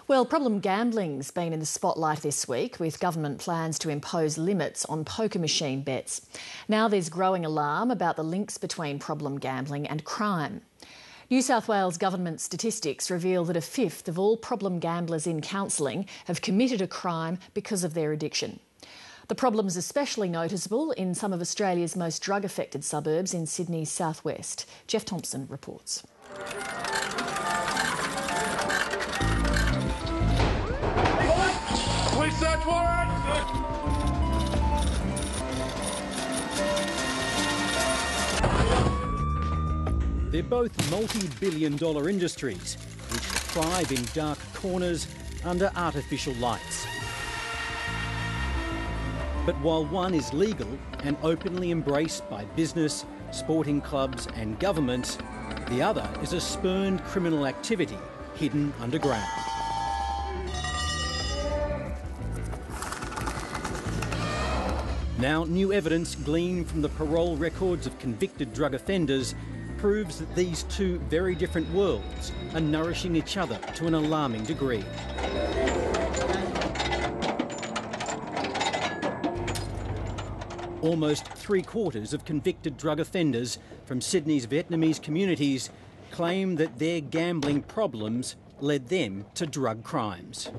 Well, problem gambling's been in the spotlight this week, with government plans to impose limits on poker machine bets. Now there's growing alarm about the links between problem gambling and crime. New South Wales Government statistics reveal that a fifth of all problem gamblers in counselling have committed a crime because of their addiction. The problem's especially noticeable in some of Australia's most drug-affected suburbs in Sydney's southwest. Jeff Thompson reports. Search warrant! They're both multi-billion-dollar industries which thrive in dark corners under artificial lights. But while one is legal and openly embraced by business, sporting clubs and government, the other is a spurned criminal activity hidden underground. Now, new evidence gleaned from the parole records of convicted drug offenders proves that these two very different worlds are nourishing each other to an alarming degree. Almost three-quarters of convicted drug offenders from Sydney's Vietnamese communities claim that their gambling problems led them to drug crimes.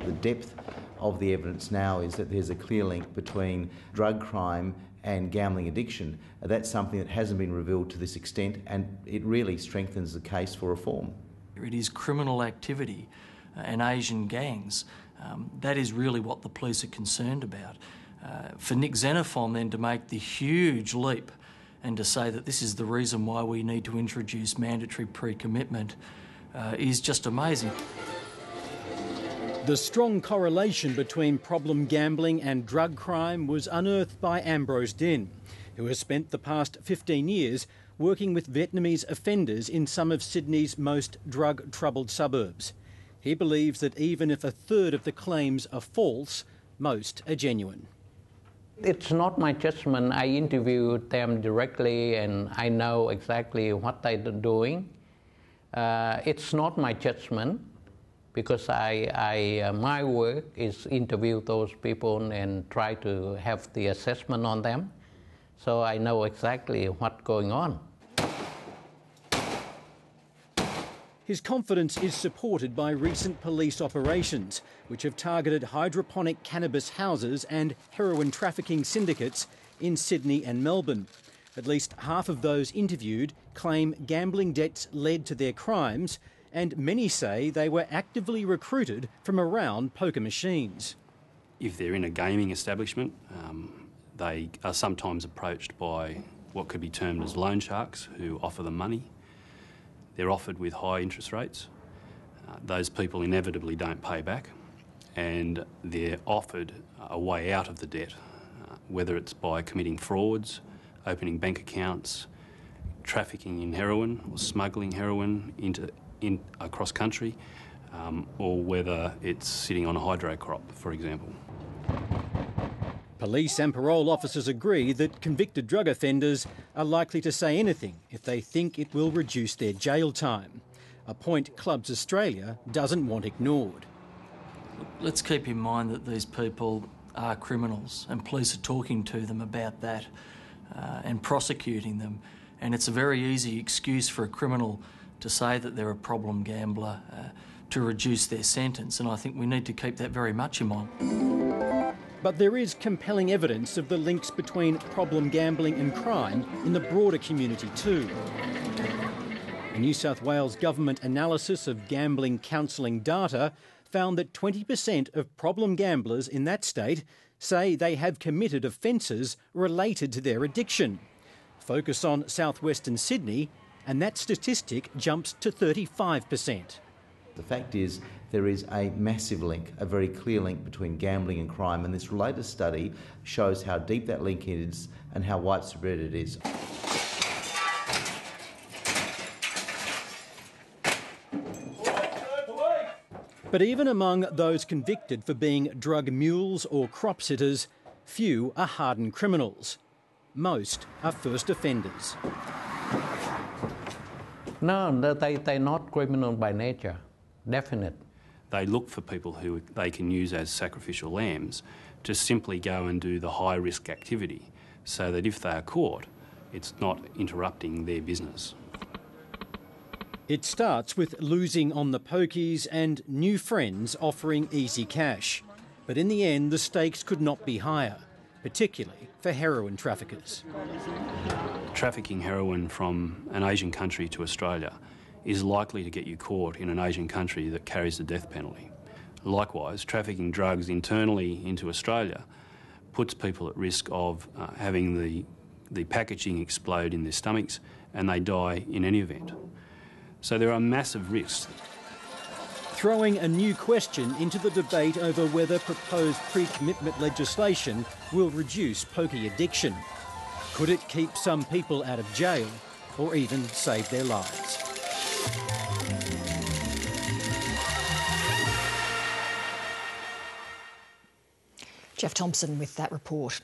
The depth of the evidence now is that there's a clear link between drug crime and gambling addiction. That's something that hasn't been revealed to this extent, and it really strengthens the case for reform. It is criminal activity and Asian gangs. That is really what the police are concerned about. For Nick Xenophon then to make the huge leap and to say that this is the reason why we need to introduce mandatory pre-commitment is just amazing. The strong correlation between problem gambling and drug crime was unearthed by Ambrose Din, who has spent the past 15 years working with Vietnamese offenders in some of Sydney's most drug-troubled suburbs. He believes that even if a third of the claims are false, most are genuine. It's not my judgment. I interviewed them directly and I know exactly what they're doing. It's not my judgment, because my work is interview those people and try to have the assessment on them, so I know exactly what's going on. His confidence is supported by recent police operations, which have targeted hydroponic cannabis houses and heroin trafficking syndicates in Sydney and Melbourne. At least half of those interviewed claim gambling debts led to their crimes, and many say they were actively recruited from around poker machines. If they're in a gaming establishment, they are sometimes approached by what could be termed as loan sharks who offer them money. They're offered with high interest rates. Those people inevitably don't pay back, and they're offered a way out of the debt, whether it's by committing frauds, opening bank accounts, trafficking in heroin or smuggling heroin across country, or whether it's sitting on a hydro crop, for example. Police and parole officers agree that convicted drug offenders are likely to say anything if they think it will reduce their jail time, a point Clubs Australia doesn't want ignored. Let's keep in mind that these people are criminals, and police are talking to them about that and prosecuting them, and it's a very easy excuse for a criminal to say that they're a problem gambler, to reduce their sentence, and I think we need to keep that very much in mind. But there is compelling evidence of the links between problem gambling and crime in the broader community too. A New South Wales Government analysis of gambling counselling data found that 20% of problem gamblers in that state say they have committed offences related to their addiction. Focus on southwestern Sydney, and that statistic jumps to 35%. The fact is, there is a massive link, a very clear link between gambling and crime, and this latest study shows how deep that link is and how widespread it is. But even among those convicted for being drug mules or crop sitters, few are hardened criminals. Most are first offenders. No, they're not criminal by nature. definite. They look for people who they can use as sacrificial lambs to simply go and do the high-risk activity so that if they are caught, it's not interrupting their business. It starts with losing on the pokies and new friends offering easy cash. But in the end, the stakes could not be higher, particularly for heroin traffickers. Trafficking heroin from an Asian country to Australia is likely to get you caught in an Asian country that carries the death penalty. Likewise, trafficking drugs internally into Australia puts people at risk of having the packaging explode in their stomachs and they die in any event. So there are massive risks. Throwing a new question into the debate over whether proposed pre-commitment legislation will reduce pokie addiction. Could it keep some people out of jail or even save their lives? Jeff Thompson with that report.